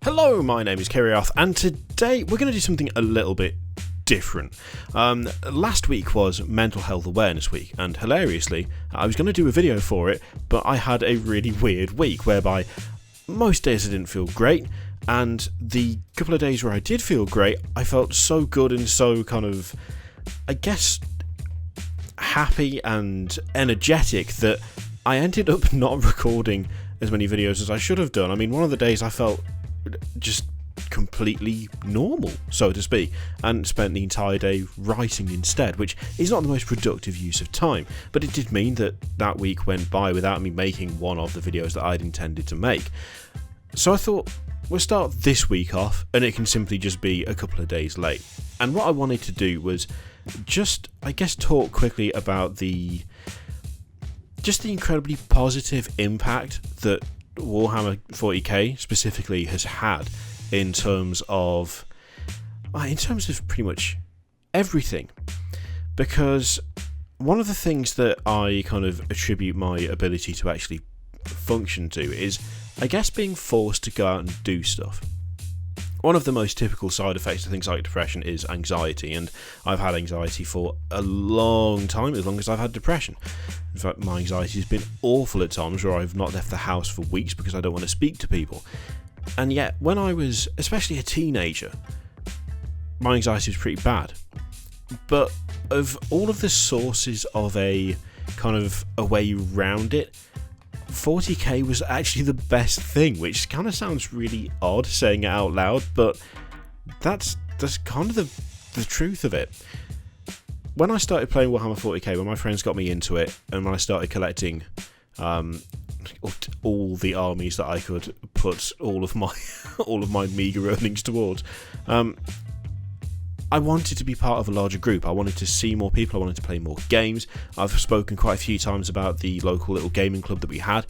Hello, my name is Kirioth, and today we're going to do something a little bit different. Last week was Mental Health Awareness Week, and hilariously, I was going to do a video for it, but I had a really weird week, whereby most days I didn't feel great, and the couple of days where I did feel great, I felt so good and so kind of, I guess, happy and energetic that I ended up not recording as many videos as I should have done. I mean, one of the days I felt just completely normal, so to speak, and spent the entire day writing instead, which is not the most productive use of time, but it did mean that that week went by without me making one of the videos that I'd intended to make. So I thought, we'll start this week off, and it can simply just be a couple of days late. And what I wanted to do was just, I guess, talk quickly about the incredibly positive impact that Warhammer 40k specifically has had in terms of pretty much everything. Because one of the things that I kind of attribute my ability to actually function to is, I guess, being forced to go out and do stuff. One of the most typical side effects of things like depression is anxiety, and I've had anxiety for a long time, as long as I've had depression. In fact, my anxiety has been awful at times where I've not left the house for weeks because I don't want to speak to people. And yet, when I was especially a teenager, my anxiety was pretty bad. But of all of the sources of a kind of a way around it, 40k was actually the best thing, which kind of sounds really odd saying it out loud, but that's kind of the truth of it. When I started playing Warhammer 40k, when my friends got me into it, and when I started collecting all the armies that I could put all of my meager earnings towards, I wanted to be part of a larger group. I wanted to see more people. I wanted to play more games. I've spoken quite a few times about the local little gaming club that we had,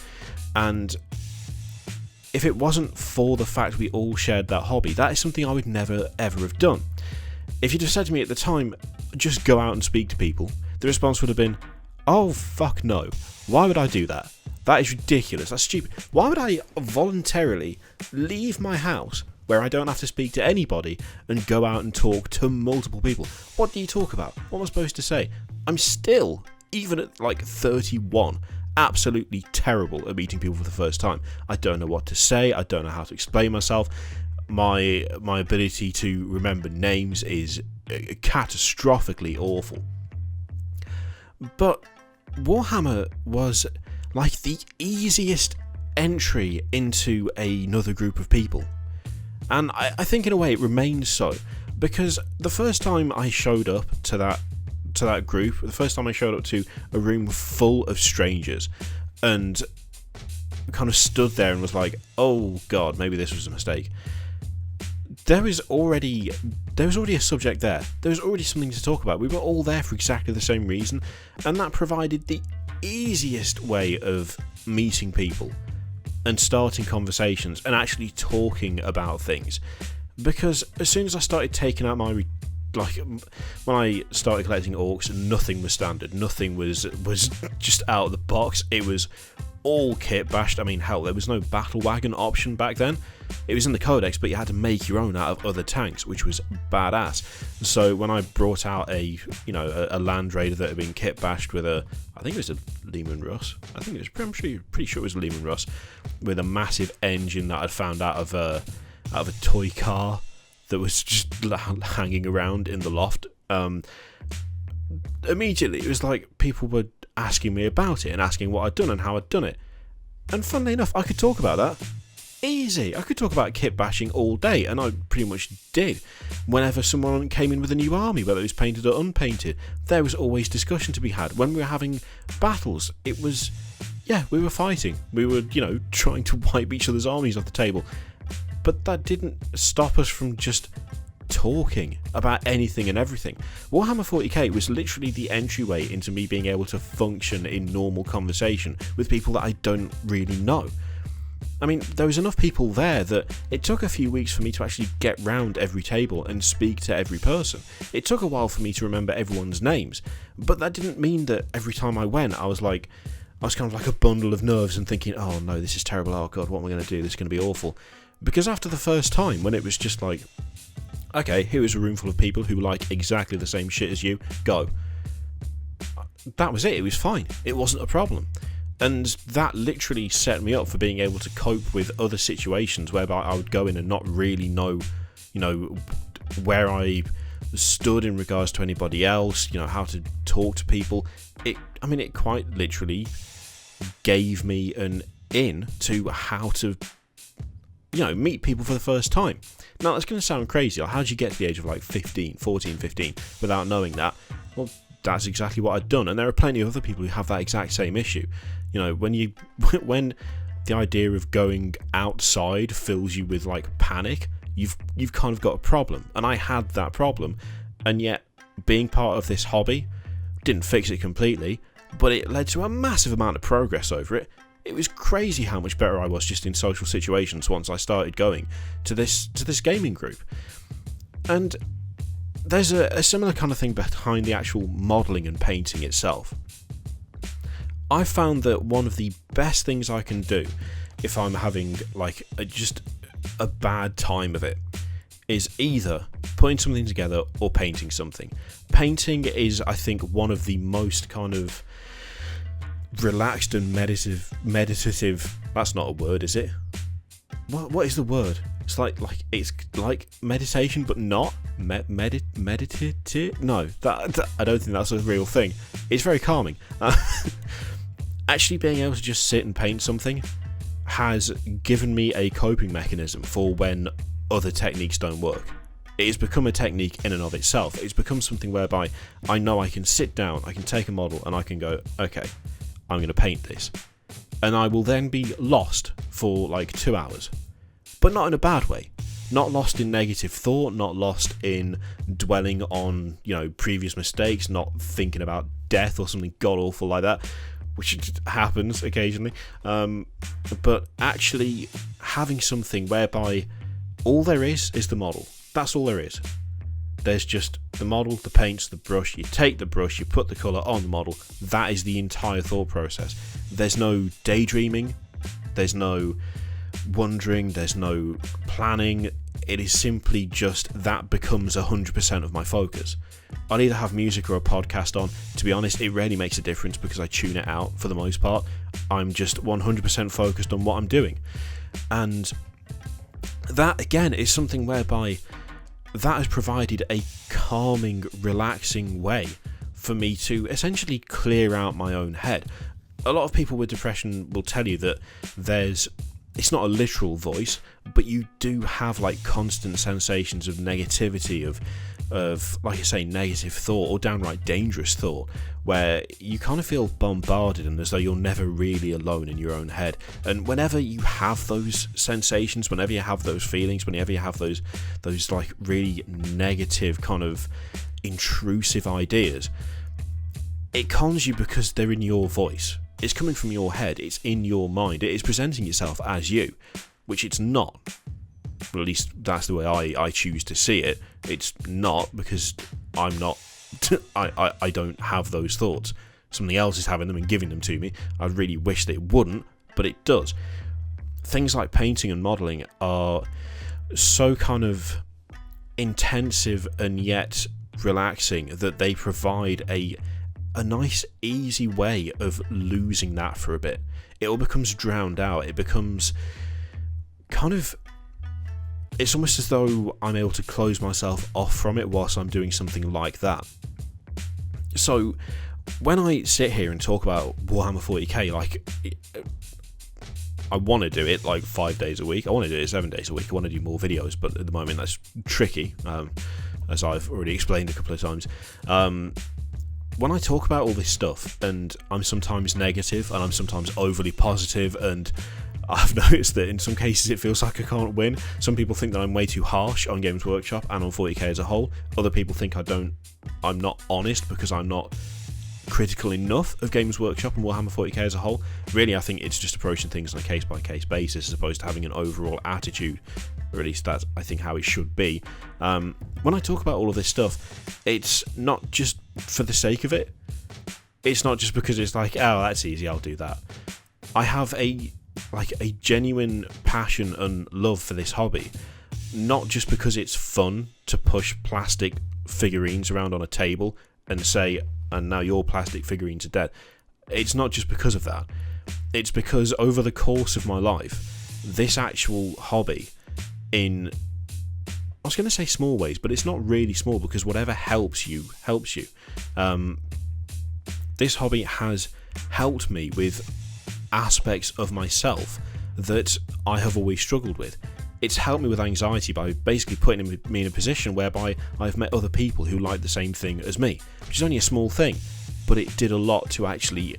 and if it wasn't for the fact we all shared that hobby, that is something I would never ever have done. If you'd have said to me at the time, just go out and speak to people, the response would have been, oh fuck no, why would I do that? That is ridiculous, that's stupid. Why would I voluntarily leave my house where I don't have to speak to anybody and go out and talk to multiple people? What do you talk about? What am I supposed to say? I'm still, even at like 31, absolutely terrible at meeting people for the first time. I don't know what to say, I don't know how to explain myself. My ability to remember names is catastrophically awful. But Warhammer was like the easiest entry into another group of people. And I think in a way it remains so, because the first time I showed up to that group, the first time I showed up to a room full of strangers and kind of stood there and was like, oh god, maybe this was a mistake, there was already a subject there. There was already something to talk about. We were all there for exactly the same reason, and that provided the easiest way of meeting people and starting conversations and actually talking about things. Because as soon as I started taking out my when I started collecting orcs, nothing was standard, nothing was just out of the box. It was all kit bashed. I mean, hell, there was no battle wagon option back then. It was in the codex, but you had to make your own out of other tanks, which was badass. So when I brought out a Land Raider that had been kit bashed with I think it was a Lehman Russ. I'm pretty sure it was a Lehman Russ with a massive engine that I'd found out of a toy car that was just hanging around in the loft. Immediately, it was like people were asking me about it and asking what I'd done and how I'd done it. And funnily enough, I could talk about that. Easy. I could talk about kit bashing all day, and I pretty much did. Whenever someone came in with a new army, whether it was painted or unpainted, there was always discussion to be had. When we were having battles, it was, we were fighting. We were, trying to wipe each other's armies off the table. But that didn't stop us from just talking about anything and everything. Warhammer 40k was literally the entryway into me being able to function in normal conversation with people that I don't really know. I mean, there was enough people there that it took a few weeks for me to actually get round every table and speak to every person. It took a while for me to remember everyone's names, but that didn't mean that every time I went, I was kind of like a bundle of nerves and thinking, oh no, this is terrible, oh god, what am I going to do, this is going to be awful. Because after the first time, when it was just like, okay, here is a room full of people who like exactly the same shit as you, go. That was it. It was fine. It wasn't a problem. And that literally set me up for being able to cope with other situations whereby I would go in and not really know, where I stood in regards to anybody else, how to talk to people. It quite literally gave me an in to how to, meet people for the first time. Now, that's going to sound crazy. How did you get to the age of like 14, 15 without knowing that? Well, that's exactly what I'd done. And there are plenty of other people who have that exact same issue. When the idea of going outside fills you with like panic, you've kind of got a problem. And I had that problem, and yet being part of this hobby didn't fix it completely, but it led to a massive amount of progress over it. It was crazy how much better I was just in social situations once I started going to this gaming group. And there's a similar kind of thing behind the actual modelling and painting itself. I found that one of the best things I can do if I'm having like just a bad time of it is either putting something together or painting something. Painting is, I think, one of the most kind of relaxed and meditative. That's not a word, is it? What is the word? It's like meditation, but not meditative. No, that I don't think that's a real thing. It's very calming. Actually, being able to just sit and paint something has given me a coping mechanism for when other techniques don't work. It has become a technique in and of itself. It's become something whereby I know I can sit down, I can take a model, and I can go, okay, I'm going to paint this. And I will then be lost for like 2 hours. But not in a bad way. Not lost in negative thought, not lost in dwelling on, previous mistakes, not thinking about death or something god-awful like that, which happens occasionally. But actually having something whereby all there is the model. That's all there is. There's just the model, the paints, the brush. You take the brush, you put the colour on the model. That is the entire thought process. There's no daydreaming. There's no wondering. There's no planning. It is simply just that becomes 100% of my focus. I'll either have music or a podcast on. To be honest, it rarely makes a difference because I tune it out for the most part. I'm just 100% focused on what I'm doing. And that, again, is something whereby that has provided a calming, relaxing way for me to essentially clear out my own head. A lot of people with depression will tell you that it's not a literal voice, but you do have like constant sensations of negativity, of like I say, negative thought or downright dangerous thought, where you kind of feel bombarded and as though you're never really alone in your own head. And whenever you have those sensations, whenever you have those feelings, whenever you have those like really negative kind of intrusive ideas, it calms you because they're in your voice. It's coming from your head, it's in your mind, it is presenting itself as you, which it's not. Well, at least that's the way I choose to see it. It's not, because I'm not, I don't have those thoughts. Something else is having them and giving them to me. I really wish that it wouldn't, but it does. Things like painting and modelling are so kind of intensive and yet relaxing that they provide a nice easy way of losing that for a bit. It all becomes drowned out. It becomes kind of, it's almost as though I'm able to close myself off from it whilst I'm doing something like that. So when I sit here and talk about Warhammer 40k, like, I want to do it like 5 days a week. I want to do it 7 days a week. I want to do more videos, but at the moment that's tricky, as I've already explained a couple of times. When I talk about all this stuff, and I'm sometimes negative and I'm sometimes overly positive, and I've noticed that in some cases it feels like I can't win. Some people think that I'm way too harsh on Games Workshop and on 40k as a whole. Other people think I'm not honest because I'm not critical enough of Games Workshop and Warhammer 40k as a whole. Really, I think it's just approaching things on a case-by-case basis as opposed to having an overall attitude, or at least that's, I think, how it should be. When I talk about all of this stuff, it's not just for the sake of it. It's not just because it's like, oh, that's easy, I'll do that. I have a like a genuine passion and love for this hobby, not just because it's fun to push plastic figurines around on a table and say, and now your plastic figurines are dead. It's not just because of that. It's because over the course of my life, this actual hobby, in, I was going to say small ways, but it's not really small, because whatever helps you, helps you. This hobby has helped me with aspects of myself that I have always struggled with. It's helped me with anxiety by basically putting me in a position whereby I've met other people who like the same thing as me, which is only a small thing, but it did a lot to actually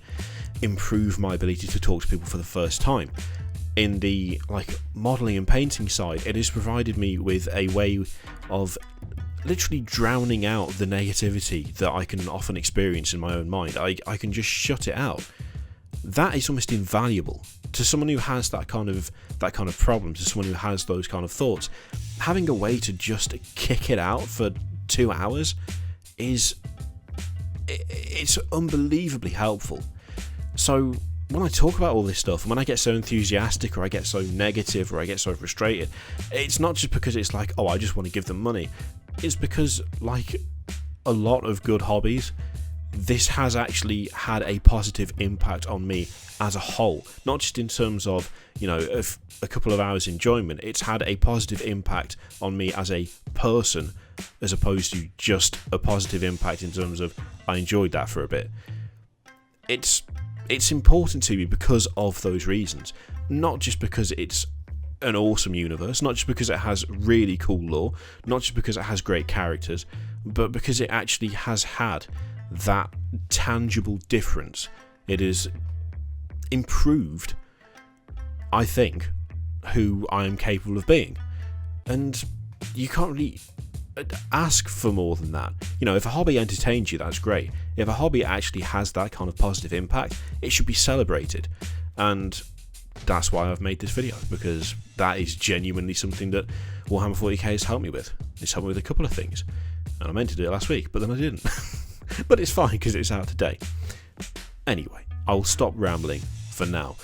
improve my ability to talk to people for the first time. In the modelling and painting side, it has provided me with a way of literally drowning out the negativity that I can often experience in my own mind. I can just shut it out. That is almost invaluable to someone who has that kind of problem, to someone who has those kind of thoughts. Having a way to just kick it out for 2 hours it's unbelievably helpful. So when I talk about all this stuff, and when I get so enthusiastic, or I get so negative, or I get so frustrated, it's not just because it's like, oh, I just want to give them money. It's because, like a lot of good hobbies, this has actually had a positive impact on me as a whole. Not just in terms of, a couple of hours enjoyment. It's had a positive impact on me as a person, as opposed to just a positive impact in terms of I enjoyed that for a bit. It's important to me because of those reasons. Not just because it's an awesome universe, not just because it has really cool lore, not just because it has great characters, but because it actually has had that tangible difference. It has improved, I think, who I am capable of being. And you can't really ask for more than that. If a hobby entertains you, that's great. If a hobby actually has that kind of positive impact, it should be celebrated. And that's why I've made this video, because that is genuinely something that Warhammer 40k has helped me with. It's helped me with a couple of things. And I meant to do it last week, but then I didn't. But it's fine because it's out today. Anyway, I'll stop rambling for now.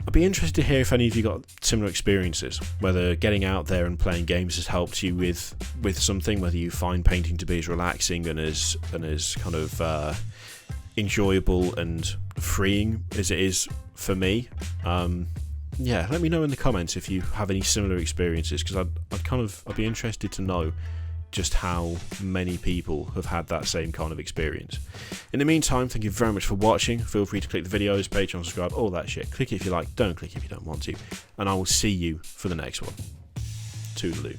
I'd be interested to hear if any of you got similar experiences, whether getting out there and playing games has helped you with something, whether you find painting to be as relaxing and as kind of enjoyable and freeing as it is for me. Let me know in the comments if you have any similar experiences, because I'd be interested to know just how many people have had that same kind of experience. In the meantime, thank you very much for watching. Feel free to click the videos, Patreon, subscribe, all that shit. Click it if you like, don't click if you don't want to. And I will see you for the next one. Toodaloo.